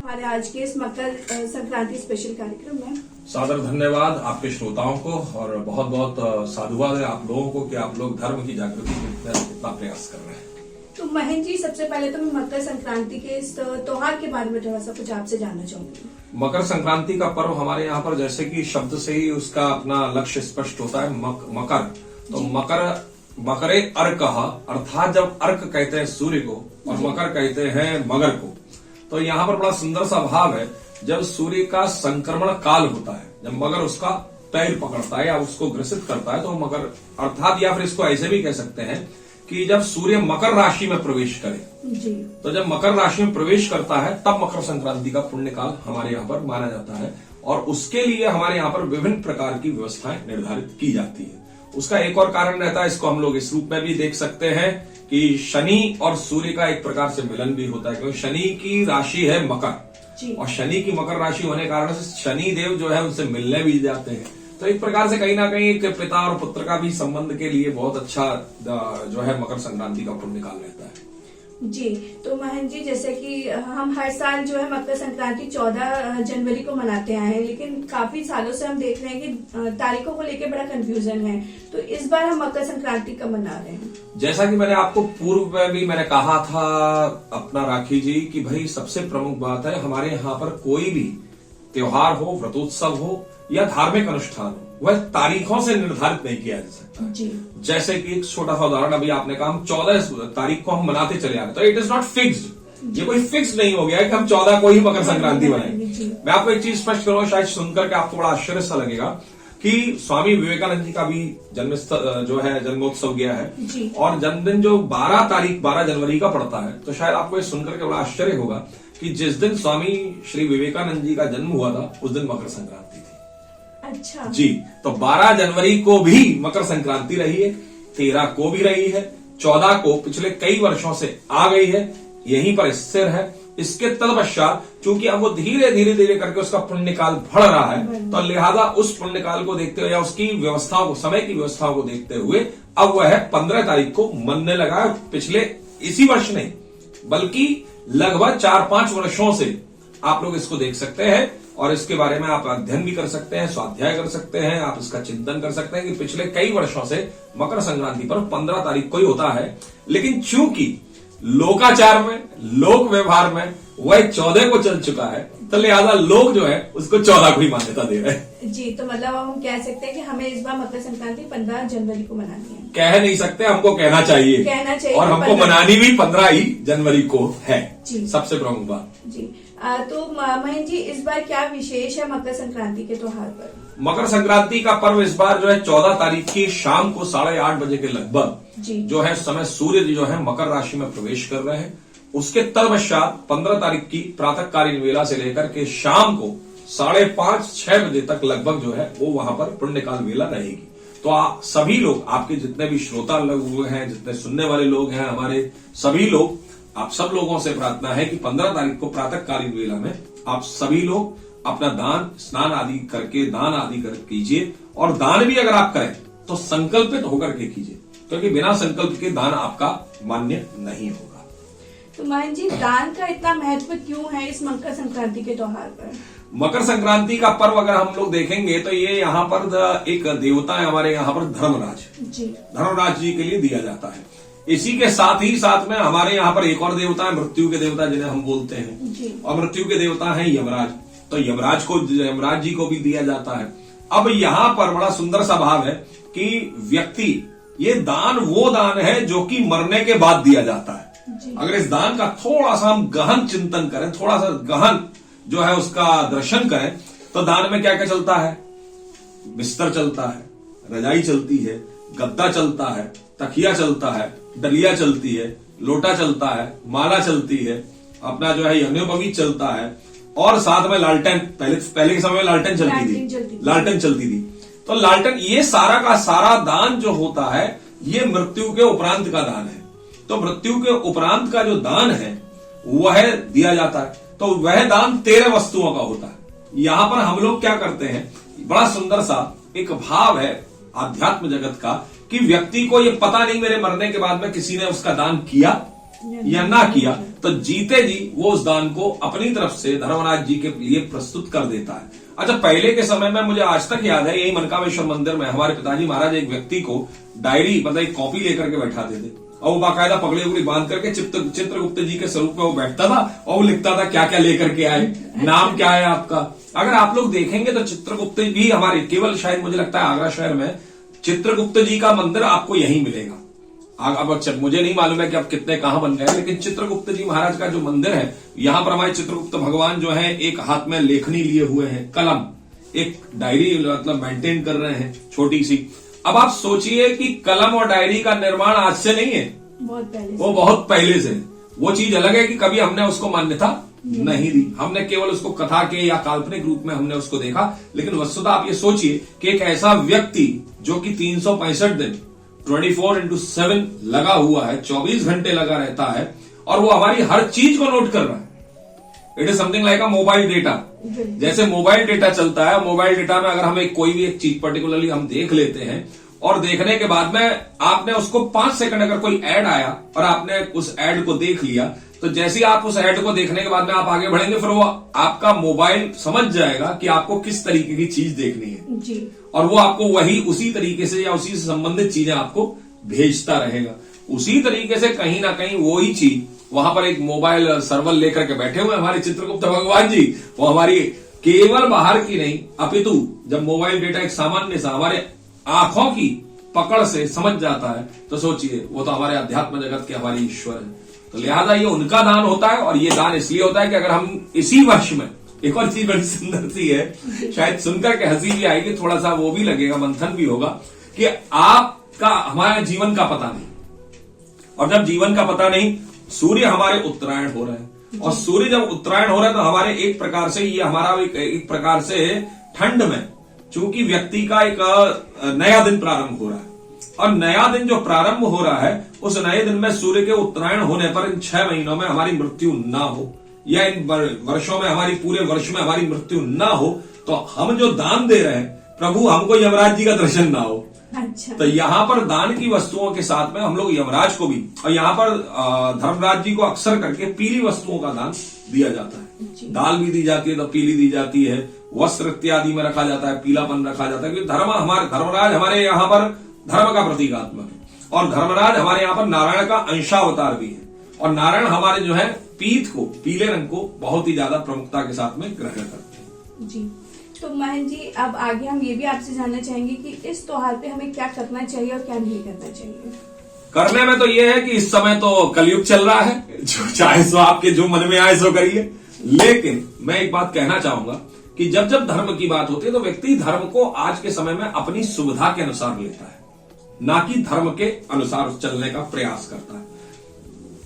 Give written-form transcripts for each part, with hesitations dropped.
हमारे आज के इस मकर संक्रांति स्पेशल कार्यक्रम में सादर धन्यवाद आपके श्रोताओं को और बहुत बहुत साधुवाद है आप लोगों को कि आप लोग धर्म की जागृति के लिए इतना प्रयास कर रहे हैं। तो महेंद्र जी, सबसे पहले तो मैं मकर संक्रांति के इस त्योहार के बारे में थोड़ा सा कुछ आपसे जानना चाहूंगी। मकर संक्रांति का पर्व हमारे यहाँ पर जैसे कि शब्द से ही उसका अपना लक्ष्य स्पष्ट होता है। मकर तो मकरे अर्क, अर्थात जब अर्क कहते हैं सूर्य को और मकर कहते हैं मगर को, तो यहाँ पर बड़ा सुंदर सा भाव है। जब सूर्य का संक्रमण काल होता है, जब मगर उसका पैर पकड़ता है या उसको ग्रसित करता है तो मकर, अर्थात या फिर इसको ऐसे भी कह सकते हैं कि जब सूर्य मकर राशि में प्रवेश करे जी। तो जब मकर राशि में प्रवेश करता है तब मकर संक्रांति का पुण्य काल हमारे यहाँ पर माना जाता है और उसके लिए हमारे यहाँ पर विभिन्न प्रकार की व्यवस्थाएं निर्धारित की जाती है। उसका एक और कारण रहता है, इसको हम लोग इस रूप में भी देख सकते हैं कि शनि और सूर्य का एक प्रकार से मिलन भी होता है, क्योंकि शनि की राशि है मकर और शनि की मकर राशि होने के कारण से शनि देव जो है उनसे मिलने भी जाते हैं। तो एक प्रकार से कहीं ना कहीं एक पिता और पुत्र का भी संबंध के लिए बहुत अच्छा जो है मकर संक्रांति का पुण्य काल रहता है। जी। तो महेंद्र जी, जैसे कि हम हर साल जो है मकर संक्रांति 14 जनवरी को मनाते आए हैं, लेकिन काफी सालों से हम देख रहे हैं कि तारीखों को लेकर बड़ा कंफ्यूजन है। तो इस बार हम मकर संक्रांति कब मना रहे हैं? जैसा कि मैंने आपको पूर्व में भी मैंने कहा था अपना राखी जी कि भाई सबसे प्रमुख बात है, हमारे यहाँ पर कोई भी त्योहार हो, व्रतोत्सव हो या धार्मिक अनुष्ठान हो, वह तारीखों से निर्धारित नहीं किया जा सकता जी। जैसे कि एक छोटा सा उदाहरण अभी आपने कहा, हम 14 तारीख को हम मनाते चले आ रहे, तो इट इज नॉट फिक्स्ड। ये कोई फिक्स नहीं हो गया है कि हम 14 को ही मकर संक्रांति मनाएंगे। मैं आपको एक चीज स्पष्ट करूंगा, शायद सुनकर के आपको बड़ा आश्चर्य सा लगेगा कि स्वामी विवेकानंद जी का भी जो है जन्मोत्सव गया है और जन्मदिन जो 12 जनवरी का पड़ता है, तो शायद आपको ये सुनकर के बड़ा आश्चर्य होगा कि जिस दिन स्वामी श्री विवेकानंद जी का जन्म हुआ था उस दिन मकर संक्रांति थी। अच्छा जी। तो 12 जनवरी को भी मकर संक्रांति रही है, 13 को भी रही है, 14 को पिछले कई वर्षों से आ गई है, यहीं पर स्थिर है। इसके तत्पश्चात चूंकि अब वो धीरे धीरे करके उसका पुण्यकाल बढ़ रहा है, तो लिहाजा उस पुण्यकाल को देखते हुए या उसकी व्यवस्थाओं को, समय की व्यवस्थाओं को देखते हुए अब वह 15 तारीख को मनने लगा है। पिछले इसी वर्ष नहीं बल्कि लगभग 4-5 वर्षों से आप लोग इसको देख सकते हैं और इसके बारे में आप अध्ययन भी कर सकते हैं, स्वाध्याय कर सकते हैं, आप इसका चिंतन कर सकते हैं कि पिछले कई वर्षों से मकर संक्रांति पर 15 तारीख को ही होता है। लेकिन चूंकि लोकाचार में, लोक व्यवहार में वह 14 को चल चुका है, तो लिहाजा लोग जो है उसको 14 को ही मान्यता दे रहे हैं। जी। तो मतलब हम कह सकते हैं कि हमें इस बार मकर संक्रांति 15 जनवरी को मनानी है। कह नहीं सकते, हमको कहना चाहिए और हमको मनानी भी 15 ही जनवरी को है। जी। सबसे प्रमुख बात जी। तो महेंद्र जी, इस बार क्या विशेष है मकर संक्रांति के त्योहार पर? मकर संक्रांति का पर्व इस बार जो है 14 तारीख की शाम को 8:30 बजे के लगभग जो है समय सूर्य जो है मकर राशि में प्रवेश कर रहे हैं। उसके तत्पश्चात 15 तारीख की प्रातःकालीन वेला से लेकर के शाम को 5:30-6 बजे तक लगभग जो है वो वहां पर पुण्यकाल वेला रहेगी। तो आप सभी लोग, आपके जितने भी श्रोता लोग हैं, जितने सुनने वाले लोग हैं, हमारे सभी लोग, आप सब लोगों से प्रार्थना है कि 15 तारीख को प्रातःकालीन वेला में आप सभी लोग अपना दान, स्नान आदि करके दान आदि कर कीजिए और दान भी अगर आप करें तो संकल्पित होकर के कीजिए, क्योंकि बिना संकल्प के दान आपका मान्य नहीं होगा। तो महेंद्र जी, दान का इतना महत्व क्यों है इस मकर संक्रांति के त्योहार पर? मकर संक्रांति का पर्व अगर हम लोग देखेंगे तो ये यहाँ पर एक देवता है हमारे यहाँ पर धर्मराज जी के लिए दिया जाता है। इसी के साथ में हमारे यहाँ पर एक और देवता है, मृत्यु के देवता जिन्हें हम बोलते हैं, और मृत्यु के देवता है यमराज। तो यमराज जी को भी दिया जाता है। अब यहाँ पर बड़ा सुंदर सा भाव है कि व्यक्ति, ये दान वो दान है जो कि मरने के बाद दिया जाता है। अगर इस दान का थोड़ा सा हम गहन चिंतन करें, थोड़ा सा गहन जो है उसका दर्शन करें, तो दान में क्या क्या चलता है? बिस्तर चलता है, रजाई चलती है, गद्दा चलता है, तकिया चलता है, डलिया चलती है, लोटा चलता है, माला चलती है, अपना जो है यज्ञोपवीत चलता है और साथ में लालटेन, पहले के समय में लालटेन चलती थी। तो लालटेन, ये सारा का सारा दान जो होता है ये मृत्यु के उपरांत का दान है। तो मृत्यु के उपरांत का जो दान है वह दिया जाता है। तो वह दान 13 वस्तुओं का होता है। यहां पर हम लोग क्या करते हैं, बड़ा सुंदर सा एक भाव है आध्यात्म जगत का कि व्यक्ति को ये पता नहीं मेरे मरने के बाद में किसी ने उसका दान किया या ना किया तो जीते जी वो उस दान को अपनी तरफ से धर्मराज जी के लिए प्रस्तुत कर देता है। अच्छा, पहले के समय में मुझे आज तक याद है, यही मनकामेश्वर मंदिर में हमारे पिताजी महाराज एक व्यक्ति को डायरी मतलब एक कॉपी लेकर के बैठाते थे और वो बाकायदा पगड़ी उगड़ी बांध करके चित्रगुप्त जी के स्वरूप में वो बैठता था और वो लिखता था क्या क्या लेकर के आए, नाम क्या है आपका। अगर आप लोग देखेंगे तो चित्रगुप्त भी हमारे केवल शायद मुझे लगता है आगरा शहर में चित्रगुप्त जी का मंदिर आपको यहीं मिलेगा। अब मुझे नहीं मालूम है कि अब कितने कहां बन गए, लेकिन चित्रगुप्त जी महाराज का जो मंदिर है यहां पर हमारे चित्रगुप्त भगवान जो है एक हाथ में लेखनी लिए हुए हैं, कलम, एक डायरी मतलब मेंटेन कर रहे हैं छोटी सी। अब आप सोचिए कि कलम और डायरी का निर्माण आज से नहीं है, बहुत पहले वो बहुत पहले से। वो चीज अलग है कि कभी हमने उसको मान्यता नहीं दी, हमने केवल उसको कथा के या काल्पनिक रूप में हमने उसको देखा। लेकिन वस्तुतः आप ये सोचिए कि एक ऐसा व्यक्ति जो कि 365 दिन 24/7 लगा हुआ है, 24 घंटे लगा रहता है और वो हमारी हर चीज को नोट कर रहा है। It is something like a mobile data. जैसे मोबाइल डेटा चलता है, मोबाइल डेटा में अगर हमें कोई भी एक चीज पर्टिकुलरली हम देख लेते हैं और देखने के बाद में आपने उसको 5 सेकंड अगर कोई ऐड आया और आपने उस ऐड को देख लिया, तो जैसे ही आप उस ऐड को देखने के बाद में आप आगे बढ़ेंगे, फिर वो आपका मोबाइल समझ जाएगा कि आपको किस तरीके की चीज देखनी है जी। और वो आपको वही उसी तरीके से या उसी से संबंधित चीजें आपको भेजता रहेगा। उसी तरीके से कहीं ना कहीं वही चीज वहां पर एक मोबाइल सर्वर लेकर के बैठे हुए हमारे चित्रगुप्त भगवान जी, वो हमारी केवल बाहर की नहीं अपितु जब मोबाइल डेटा एक सामान्य सा हमारे आंखों की पकड़ से समझ जाता है, तो सोचिए वो तो हमारे अध्यात्म जगत के हमारे ईश्वर है। तो लिहाजा ये उनका दान होता है और ये दान इसलिए होता है कि अगर हम इसी वर्ष में, एक और चीज बड़ी सुंदर सी है, शायद सुनकर के हंसी भी आएगी, थोड़ा सा वो भी लगेगा, मंथन भी होगा कि आपका हमारे जीवन का पता नहीं, और जब जीवन का पता नहीं, सूर्य हमारे उत्तरायण हो रहे हैं और सूर्य जब उत्तरायण हो रहा है तो हमारे एक प्रकार से ये हमारा एक प्रकार से ठंड में चूंकि व्यक्ति का एक नया दिन प्रारंभ हो रहा है और नया दिन जो प्रारंभ हो रहा है उस नए दिन में सूर्य के उत्तरायण होने पर इन 6 महीनों में हमारी मृत्यु ना हो या इन वर्षों में हमारी पूरे वर्ष में हमारी मृत्यु ना हो, तो हम जो दान दे रहे हैं प्रभु हमको यमराज जी का दर्शन ना हो। अच्छा। तो यहाँ पर दान की वस्तुओं के साथ में हम लोग यमराज को भी, और यहाँ पर धर्मराज जी को अक्सर करके पीली वस्तुओं का दान दिया जाता है। दाल भी दी जाती है तो पीली दी जाती है, वस्त्र इत्यादि में रखा जाता है, पीलापन रखा जाता है, क्योंकि धर्मराज हमारे यहाँ पर धर्म का प्रतीकात्मक है और धर्मराज हमारे यहाँ पर नारायण का अंशावतार भी है और नारायण हमारे जो है पीत को, पीले रंग को बहुत ही ज्यादा प्रमुखता के साथ में ग्रहण करते हैं जी। तो महन जी अब आगे हम ये भी आपसे जानना चाहेंगे कि इस त्योहार पे हमें क्या करना चाहिए और क्या नहीं करना चाहिए। करने में तो ये है कि इस समय तो कलयुग चल रहा है, जो चाहे सो आपके जो मन में आए सो करिए। लेकिन मैं एक बात कहना चाहूंगा कि जब जब धर्म की बात होती है तो व्यक्ति धर्म को आज के समय में अपनी सुविधा के अनुसार लेता है, ना कि धर्म के अनुसार चलने का प्रयास करता है।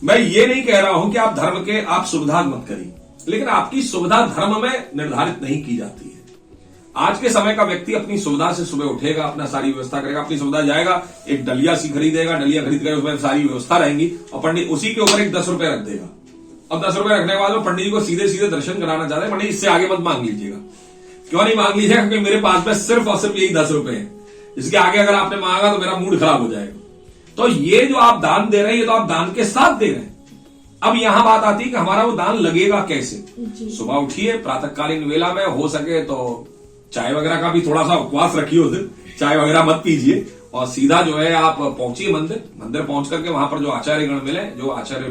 मैं ये नहीं कह रहा हूं कि आप धर्म के आप सुविधा मत करिए, लेकिन आपकी सुविधा धर्म में निर्धारित नहीं की जाती है। आज के समय का व्यक्ति अपनी सुविधा से सुबह उठेगा, अपना सारी व्यवस्था करेगा, अपनी सुविधा जाएगा, एक डलिया सी खरीदेगा, डलिया खरीद कर उसमें सारी व्यवस्था रहेंगी और पंडित उसी के ऊपर एक 10 रुपए रख देगा। अब 10 रुपए रखने के बाद में पंडित जी को सीधे सीधे दर्शन कराना चाहते हैं, पंडित इससे आगे मत मांग लीजिएगा। क्यों नहीं मांग लीजिएगा? क्योंकि मेरे पास में सिर्फ और सिर्फ यही 10 रुपए है, इसके आगे अगर आपने मांगा तो मेरा मूड खराब हो जाएगा। तो ये जो आप दान दे रहे हैं ये तो आप दान के साथ दे रहे हैं। अब यहां बात आती है कि हमारा वो दान लगेगा कैसे। सुबह उठिए, प्रातःकालीन वेला में हो सके तो चाय वगैरह का भी थोड़ा सा उपवास रखिए, उस दिन चाय वगैरह मत पीजिए और सीधा जो है आप पहुंचिए मंदिर पहुंच करके वहां पर जो आचार्यगण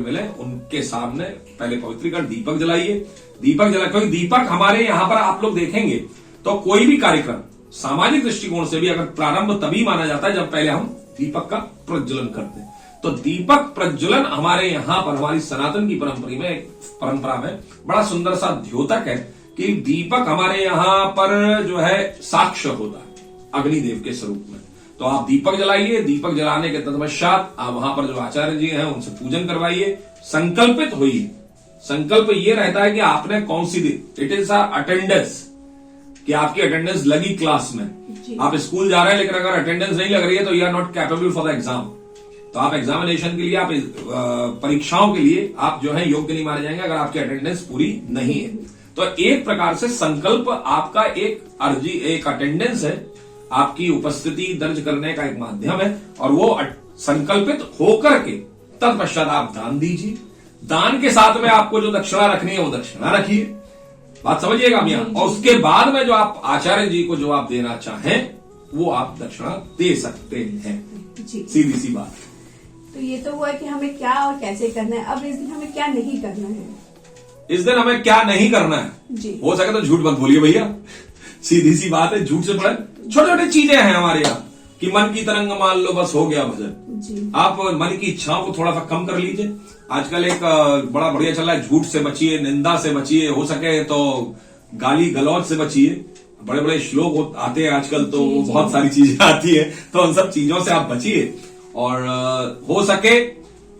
मिले उनके सामने पहले पवित्रीकरण दीपक जलाइए। क्योंकि दीपक हमारे यहाँ पर आप लोग देखेंगे तो कोई भी कार्यक्रम सामाजिक दृष्टिकोण से भी अगर प्रारंभ तभी माना जाता है जब पहले हम दीपक का प्रज्वलन करते हैं। तो दीपक प्रज्वलन हमारे यहाँ पर हमारी सनातन की परंपरा में बड़ा सुंदर सा द्योतक है कि दीपक हमारे यहाँ पर जो है साक्ष्य होता है अग्निदेव के स्वरूप में। तो आप दीपक जलाइए, दीपक जलाने के तत्पश्चात आप वहां पर जो आचार्य जी हैं उनसे पूजन करवाइए, संकल्पित होइए। संकल्प ये रहता है कि आपने कौन सी इट इज अटेंडेंस, कि आपकी अटेंडेंस लगी क्लास में। आप स्कूल जा रहे हैं लेकिन अगर अटेंडेंस नहीं लग रही है तो you are not capable for the exam. तो आप एग्जामिनेशन के लिए, आप परीक्षाओं के लिए आप जो है योग्य नहीं माने जाएंगे अगर आपकी अटेंडेंस पूरी नहीं है। तो एक प्रकार से संकल्प आपका एक अटेंडेंस है, आपकी उपस्थिति दर्ज करने का एक माध्यम है और वो संकल्पित होकर के तत्पश्चात आप दान दीजिए। दान के साथ में आपको जो दक्षिणा रखनी है वो दक्षिणा रखिए, बात समझिएगा मियां। और उसके बाद में जो आप आचार्य जी को जो आप देना चाहें वो आप दक्षिणा दे सकते हैं जी। सीधी सी बात। तो ये तो हुआ कि हमें क्या और कैसे करना है। अब इस दिन हमें क्या नहीं करना है? इस दिन हमें क्या नहीं करना है जी। हो सके तो झूठ मत बोलिए भैया, सीधी सी बात है। झूठ से बड़े छोटे छोटे चीजें हैं हमारे यहाँ कि मन की तरंग मान लो बस हो गया भजन। जी। आप मन की इच्छाओं को थोड़ा सा कम कर लीजिए। आजकल एक बड़ा बढ़िया चल रहा है, झूठ से बचिए, निंदा से बचिए, हो सके तो गाली गलौज से बचिए। बड़े बड़े श्लोक आते हैं आजकल, तो जी, जी। बहुत सारी चीजें आती है, तो उन सब चीजों से आप बचिए। और हो सके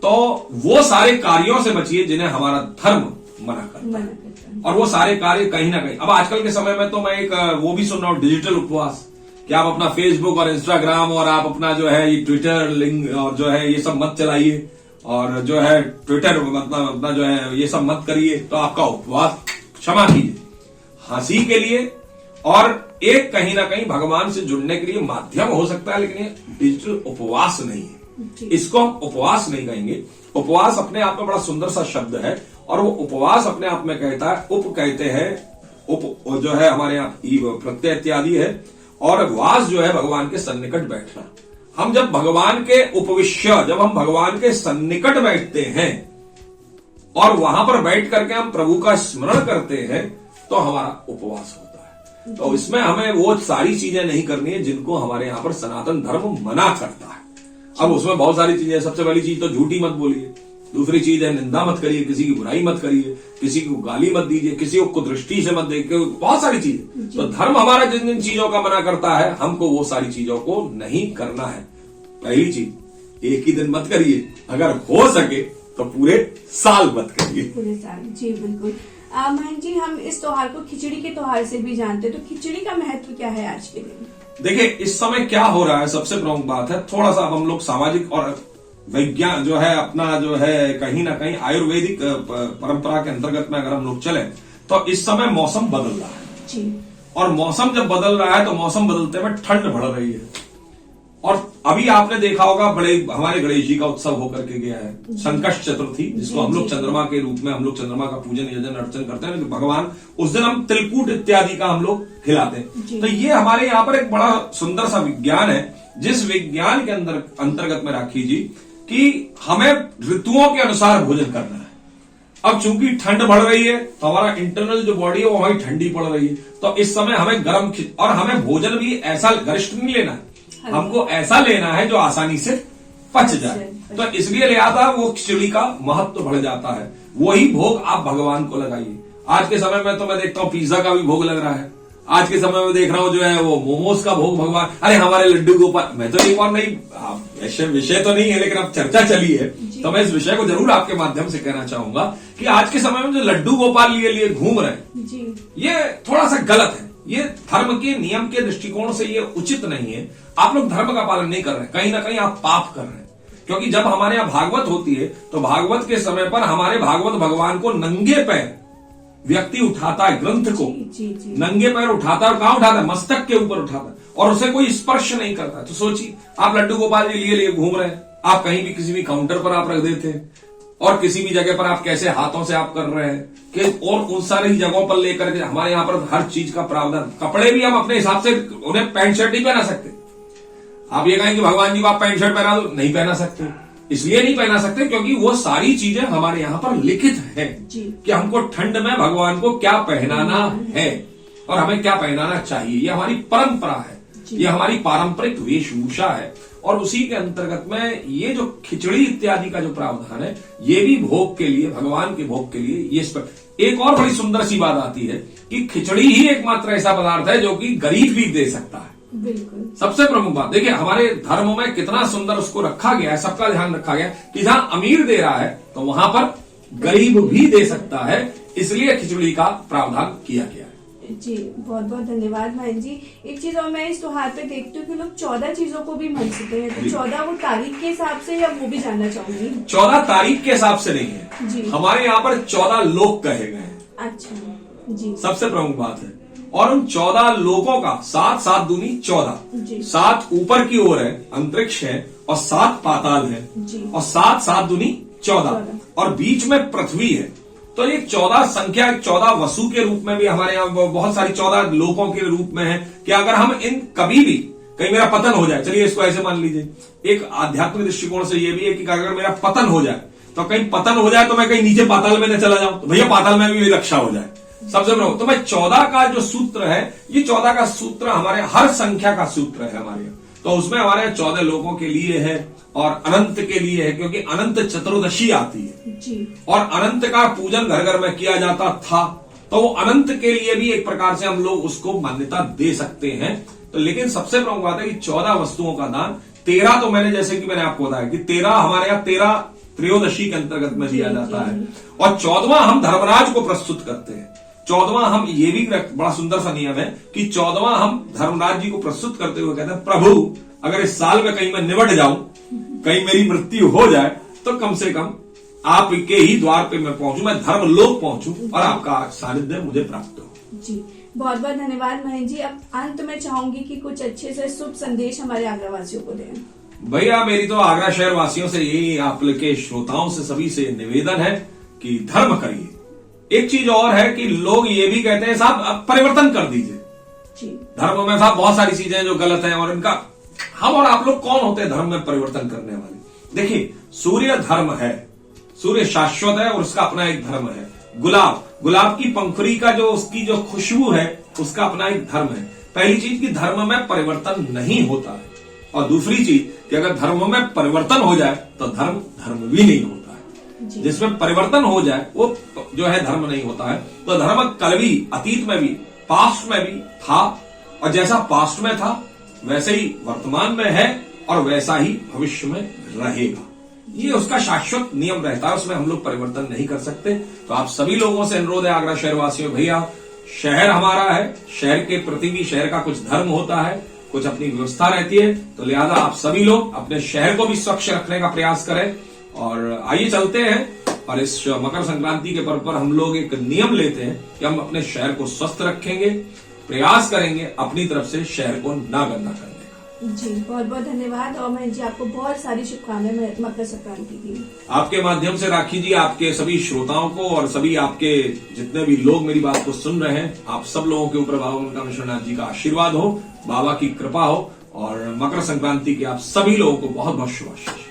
तो वो सारे कार्यों से बचिए जिन्हें हमारा धर्म मना करता है। और वो सारे कार्य कहीं ना कहीं, अब आजकल के समय में तो मैं एक वो भी सुन रहा हूं, डिजिटल उपवास, कि आप अपना फेसबुक और इंस्टाग्राम और आप अपना जो है ये ट्विटर लिंक और जो है ये सब मत चलाइए, और जो है ट्विटर मतलब अपना जो है ये सब मत करिए, तो आपका उपवास क्षमा कीजिए हंसी के लिए और एक कहीं ना कहीं भगवान से जुड़ने के लिए माध्यम हो सकता है, लेकिन ये डिजिटल उपवास नहीं है। इसको हम उपवास नहीं कहेंगे। उपवास अपने आप में बड़ा सुंदर सा शब्द है, और वो उपवास अपने आप में कहता है, उप कहते हैं, उप जो है हमारे यहाँ प्रत्यय इत्यादि है, और वास जो है भगवान के सन्निकट बैठना। हम जब भगवान के उपविश्य, जब हम भगवान के सन्निकट बैठते हैं और वहां पर बैठ करके हम प्रभु का स्मरण करते हैं, तो हमारा उपवास होता है। तो इसमें हमें वो सारी चीजें नहीं करनी है जिनको हमारे यहाँ पर सनातन धर्म मना करता है। अब उसमें बहुत सारी चीजें, सबसे पहली चीज तो झूठी मत बोलिए, दूसरी चीज है निंदा मत करिए, किसी की बुराई मत करिए, किसी को गाली मत दीजिए, किसी को कुदृष्टि से मत देखिए, बहुत सारी चीजें। तो धर्म हमारा जिन जिन चीजों का मना करता है, हमको वो सारी चीजों को नहीं करना है। पहली चीज, एक ही दिन मत करिए, अगर हो सके तो पूरे साल मत करिए। पूरे साल, जी बिल्कुल। महन जी, हम इस त्योहार को खिचड़ी के त्योहार से भी जानते हैं, तो खिचड़ी का महत्व क्या है आज के दिन? देखिए, इस समय क्या हो रहा है, सबसे प्रमुख बात है, थोड़ा सा अब हम लोग सामाजिक और विज्ञान जो है अपना जो है कहीं ना कहीं आयुर्वेदिक परंपरा के अंतर्गत में अगर हम लोग चले, तो इस समय मौसम बदल रहा है जी। और मौसम जब बदल रहा है तो मौसम बदलते में ठंड बढ़ रही है। और अभी आपने देखा होगा, बड़े हमारे गणेश जी का उत्सव होकर के गया है, संकष्ट चतुर्थी, जिसको हम लोग चंद्रमा के रूप में, हम लोग चंद्रमा का पूजन यजन अर्चन करते हैं, भगवान उस दिन हम तिलकूट इत्यादि का हम लोग खिलाते हैं। तो ये हमारे यहाँ पर एक बड़ा सुंदर सा विज्ञान है, जिस विज्ञान के अंतर्गत में राखी जी कि हमें ऋतुओं के अनुसार भोजन करना है। अब चूंकि ठंड बढ़ रही है तो हमारा इंटरनल जो बॉडी है वो हमारी ठंडी पड़ रही है, तो इस समय हमें गर्म, और हमें भोजन भी ऐसा गरिष्ठ नहीं लेना है, हमको ऐसा लेना है जो आसानी से पच जाए। तो इसलिए लिहाजा वो खिचड़ी का महत्व बढ़ जाता है। वही भोग आप भगवान को लगाइए। आज के समय में तो मैं देखता हूँ पिज्जा का भी भोग लग रहा है, आज के समय में देख रहा हूं जो है वो मोमोज का भोग भगवान, अरे हमारे लड्डू गोपाल। मैं तो एक और नहीं, विषय तो नहीं है, लेकिन अब चर्चा चली है तो मैं इस विषय को जरूर आपके माध्यम से कहना चाहूंगा कि आज के समय में जो लड्डू गोपाल लिए घूम रहे हैं, ये थोड़ा सा गलत है। ये धर्म के नियम के दृष्टिकोण से ये उचित नहीं है। आप लोग धर्म का पालन नहीं कर रहे हैं, कहीं ना कहीं आप पाप कर रहे हैं। क्योंकि जब हमारे यहाँ भागवत होती है तो भागवत के समय पर हमारे भागवत भगवान को नंगे पैर व्यक्ति उठाता है, ग्रंथ को नंगे पैर उठाता है, और कहां उठाता है? मस्तक के ऊपर उठाता है, और उसे कोई स्पर्श नहीं करता। तो सोचिए, आप लड्डू गोपाल जी लिए घूम रहे हैं, आप कहीं भी किसी भी काउंटर पर आप रख देते हैं, और किसी भी जगह पर आप कैसे हाथों से आप कर रहे हैं कि, और उन सारी जगहों पर लेकर के हमारे यहाँ पर हर चीज का प्रावधान। कपड़े भी हम अपने हिसाब से, उन्हें पैंट शर्ट नहीं पहना सकते। आप ये कहेंगे भगवान जी को आप पैंट शर्ट पहना दो, नहीं पहना सकते। इसलिए नहीं पहना सकते क्योंकि वो सारी चीजें हमारे यहाँ पर लिखित है कि हमको ठंड में भगवान को क्या पहनाना है और हमें क्या पहनाना चाहिए। ये हमारी परंपरा है, ये हमारी पारंपरिक वेशभूषा है। और उसी के अंतर्गत में ये जो खिचड़ी इत्यादि का जो प्रावधान है, ये भी भोग के लिए, भगवान के भोग के लिए। ये एक और बड़ी सुंदर सी बात आती है कि खिचड़ी ही एकमात्र ऐसा पदार्थ है जो कि गरीब भी दे सकता है। बिल्कुल। सबसे प्रमुख बात देखिए, हमारे धर्म में कितना सुंदर उसको रखा गया है, सबका ध्यान रखा गया कि जहां अमीर दे रहा है तो वहां पर गरीब भी दे सकता है, इसलिए खिचड़ी का प्रावधान किया गया है। जी, बहुत बहुत धन्यवाद महन जी। एक चीज और मैं इस त्योहार पे देखती हूँ कि लोग 14 चीजों को भी मनते हैं, तो 14 वो तारीख के हिसाब से, या वो भी जानना चाहूंगी। 14 तारीख के हिसाब से नहीं है जी, हमारे यहाँ पर 14 लोग कहे गए हैं। अच्छा जी। सबसे प्रमुख बात है और उन 14 लोकों का 7 7 दूनी 14, 7 ऊपर की ओर है, अंतरिक्ष है, और 7 पाताल है, और 7 7 दूनी 14, और बीच में पृथ्वी है। तो ये 14 संख्या 14 वसु के रूप में भी हमारे यहाँ बहुत सारी 14 लोकों के रूप में है कि अगर हम इन कभी भी कहीं मेरा पतन हो जाए, चलिए इसको ऐसे मान लीजिए, एक आध्यात्मिक दृष्टिकोण से ये भी है कि अगर मेरा पतन हो जाए, तो कहीं पतन हो जाए तो मैं कहीं नीचे पाताल में न चला जाऊं, तो भैया पाताल में भी मेरी रक्षा हो जाए सबसे बड़ा। तो मैं 14 का जो सूत्र है, ये 14 का सूत्र हमारे हर संख्या का सूत्र है हमारे यहाँ। तो उसमें हमारे यहाँ 14 लोगों के लिए है और अनंत के लिए है, क्योंकि अनंत चतुर्दशी आती है जी। और अनंत का पूजन घर घर में किया जाता था, तो वो अनंत के लिए भी एक प्रकार से हम लोग उसको मान्यता दे सकते हैं। तो लेकिन सबसे प्रमुख बात है कि 14 वस्तुओं का दान, 13 तो मैंने जैसे कि मैंने आपको बताया कि 13 हमारे यहाँ 13 त्रयोदशी के अंतर्गत में दिया जाता है, और 14वां हम धर्मराज को प्रस्तुत करते हैं। 14वां हम ये भी बड़ा सुंदर सा नियम है कि 14वां हम धर्मराज जी को प्रस्तुत करते हुए कहते हैं, प्रभु अगर इस साल में कहीं मैं निबट जाऊं, कहीं मेरी मृत्यु हो जाए, तो कम से कम आपके ही द्वार पे मैं पहुंचूं, मैं धर्मलोक पहुंचूं और आपका सानिध्य मुझे प्राप्त हो। जी, बहुत बहुत धन्यवाद महेश जी। अब अंत में चाहूंगी कि कुछ अच्छे से शुभ संदेश हमारे आगरा वासियों को दें। भैया मेरी तो आगरा शहर वासियों से यही, आप के श्रोताओं से सभी से निवेदन है कि धर्म करिए। एक चीज और है कि लोग ये भी कहते हैं साहब अब परिवर्तन कर दीजिए जी। धर्म में साहब बहुत सारी चीजें जो गलत हैं, और इनका हम और आप लोग कौन होते हैं धर्म में परिवर्तन करने वाले। देखिए सूर्य धर्म है, सूर्य शाश्वत है और उसका अपना एक धर्म है। गुलाब की पंखुड़ी का जो उसकी जो खुशबू है, उसका अपना एक धर्म है। पहली चीज कि धर्म में परिवर्तन नहीं होता है, और दूसरी चीज कि अगर धर्म में परिवर्तन हो जाए तो धर्म भी नहीं होता है। जिसमें परिवर्तन हो जाए वो जो है धर्म नहीं होता है। तो धर्म कल भी, अतीत में भी, पास्ट में भी था, और जैसा पास्ट में था वैसे ही वर्तमान में है और वैसा ही भविष्य में रहेगा। ये उसका शाश्वत नियम रहता है, उसमें हम लोग परिवर्तन नहीं कर सकते। तो आप सभी लोगों से अनुरोध है आगरा शहर वासियों, भैया शहर हमारा है, शहर के प्रति भी शहर का कुछ धर्म होता है, कुछ अपनी व्यवस्था रहती है, तो लिहाजा आप सभी लोग अपने शहर को भी स्वच्छ रखने का प्रयास करें। और आइए चलते हैं, और इस मकर संक्रांति के पर्व पर हम लोग एक नियम लेते हैं कि हम अपने शहर को स्वस्थ रखेंगे, प्रयास करेंगे अपनी तरफ से शहर को ना गंदा करने का। जी, बहुत बहुत धन्यवाद। और महेश जी आपको बहुत सारी शुभकामनाएं मकर संक्रांति की। आपके माध्यम से राखी जी आपके सभी श्रोताओं को और सभी आपके जितने भी लोग मेरी बात को सुन रहे हैं, आप सब लोगों के ऊपर बाबा मनकामेश्वरनाथ जी का आशीर्वाद हो, बाबा की कृपा हो, और मकर संक्रांति की आप सभी लोगों को बहुत बहुत शुभाशीष।